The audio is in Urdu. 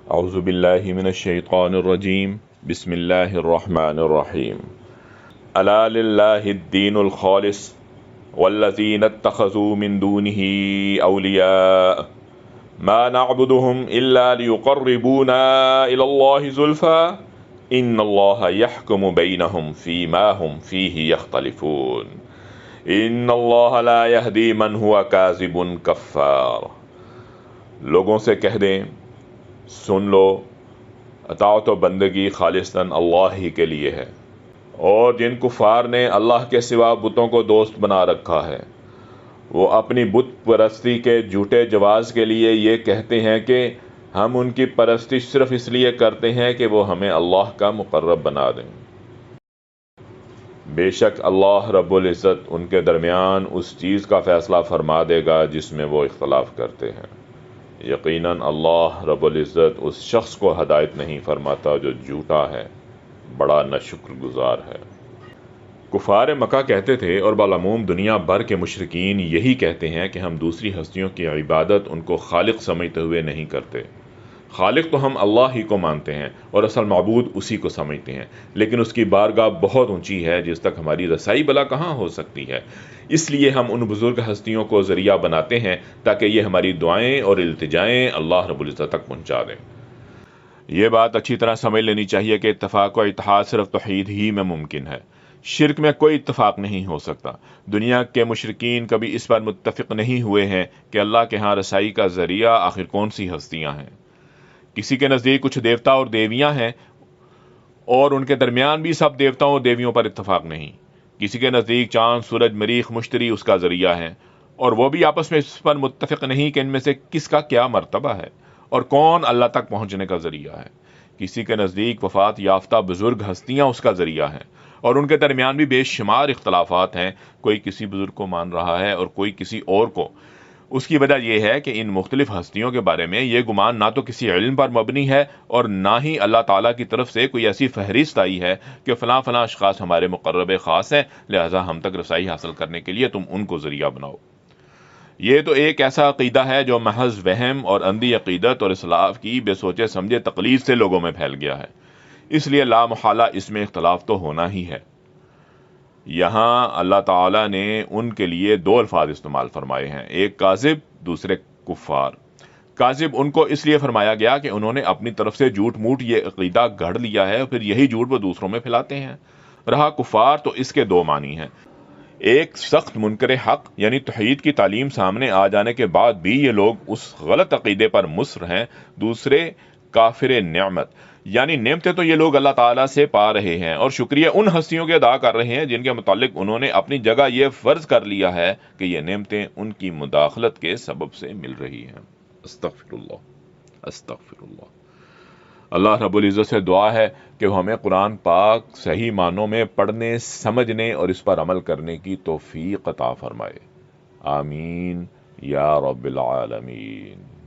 اعوذ باللہ من الشیطان الرجیم بسم اللہ الرحمن الرحیم الا للہ الدین الخالص والذین اتخذوا من دونه اولیاء ما نعبدهم الا ليقربونا الى اللہ زلفى ان اللہ يحكم بینہم فیما هم فیہ یختلفون ان اللہ لا يهدی من هو کاذب کفار۔ لوگوں سے کہہ دیں سن لو، اطاعت و بندگی خالصتاً اللہ ہی کے لیے ہے، اور جن کفار نے اللہ کے سوا بتوں کو دوست بنا رکھا ہے وہ اپنی بت پرستی کے جھوٹے جواز کے لیے یہ کہتے ہیں کہ ہم ان کی پرستی صرف اس لیے کرتے ہیں کہ وہ ہمیں اللہ کا مقرب بنا دیں۔ بے شک اللہ رب العزت ان کے درمیان اس چیز کا فیصلہ فرما دے گا جس میں وہ اختلاف کرتے ہیں۔ یقیناً اللہ رب العزت اس شخص کو ہدایت نہیں فرماتا جو جھوٹا ہے، بڑا ناشکر گزار ہے۔ کفار مکہ کہتے تھے اور بالعموم دنیا بھر کے مشرکین یہی کہتے ہیں کہ ہم دوسری ہستیوں کی عبادت ان کو خالق سمجھتے ہوئے نہیں کرتے۔ خالق تو ہم اللہ ہی کو مانتے ہیں اور اصل معبود اسی کو سمجھتے ہیں، لیکن اس کی بارگاہ بہت اونچی ہے جس تک ہماری رسائی بلا کہاں ہو سکتی ہے۔ اس لیے ہم ان بزرگ ہستیوں کو ذریعہ بناتے ہیں تاکہ یہ ہماری دعائیں اور التجائیں اللہ رب العزت تک پہنچا دیں۔ یہ بات اچھی طرح سمجھ لینی چاہیے کہ اتفاق و اتحاد صرف توحید ہی میں ممکن ہے، شرک میں کوئی اتفاق نہیں ہو سکتا۔ دنیا کے مشرکین کبھی اس پر متفق نہیں ہوئے ہیں کہ اللہ کے ہاں رسائی کا ذریعہ آخر کون سی ہستیاں ہیں۔ کسی کے نزدیک کچھ دیوتا اور دیویاں ہیں اور ان کے درمیان بھی سب دیوتاؤں اور دیویوں پر اتفاق نہیں۔ کسی کے نزدیک چاند، سورج، مریخ، مشتری اس کا ذریعہ ہیں اور وہ بھی آپس میں اس پر متفق نہیں کہ ان میں سے کس کا کیا مرتبہ ہے اور کون اللہ تک پہنچنے کا ذریعہ ہے۔ کسی کے نزدیک وفات یافتہ بزرگ ہستیاں اس کا ذریعہ ہیں اور ان کے درمیان بھی بے شمار اختلافات ہیں، کوئی کسی بزرگ کو مان رہا ہے اور کوئی کسی اور کو۔ اس کی وجہ یہ ہے کہ ان مختلف ہستیوں کے بارے میں یہ گمان نہ تو کسی علم پر مبنی ہے اور نہ ہی اللہ تعالیٰ کی طرف سے کوئی ایسی فہرست آئی ہے کہ فلاں فلاں اشخاص ہمارے مقرب خاص ہیں، لہذا ہم تک رسائی حاصل کرنے کے لیے تم ان کو ذریعہ بناؤ۔ یہ تو ایک ایسا عقیدہ ہے جو محض وہم اور اندھی عقیدت اور اسلاف کی بے سوچے سمجھے تقلید سے لوگوں میں پھیل گیا ہے، اس لیے لا محالہ اس میں اختلاف تو ہونا ہی ہے۔ یہاں اللہ تعالیٰ نے ان کے لیے دو الفاظ استعمال فرمائے ہیں، ایک کاذب، دوسرے کفار۔ کاذب ان کو اس لیے فرمایا گیا کہ انہوں نے اپنی طرف سے جھوٹ موٹ یہ عقیدہ گھڑ لیا ہے اور پھر یہی جھوٹ وہ دوسروں میں پھیلاتے ہیں۔ رہا کفار تو اس کے دو معنی ہیں، ایک سخت منکر حق یعنی توحید کی تعلیم سامنے آ جانے کے بعد بھی یہ لوگ اس غلط عقیدے پر مصر ہیں، دوسرے کافر نعمت یعنی نعمتیں تو یہ لوگ اللہ تعالیٰ سے پا رہے ہیں اور شکریہ ان ہستیوں کے ادا کر رہے ہیں جن کے متعلق انہوں نے اپنی جگہ یہ فرض کر لیا ہے کہ یہ نعمتیں ان کی مداخلت کے سبب سے مل رہی ہیں۔ استغفر اللہ، استغفر اللہ۔ اللہ رب العزت سے دعا ہے کہ وہ ہمیں قرآن پاک صحیح معنوں میں پڑھنے، سمجھنے اور اس پر عمل کرنے کی توفیق عطا فرمائے۔ آمین یا رب العالمین۔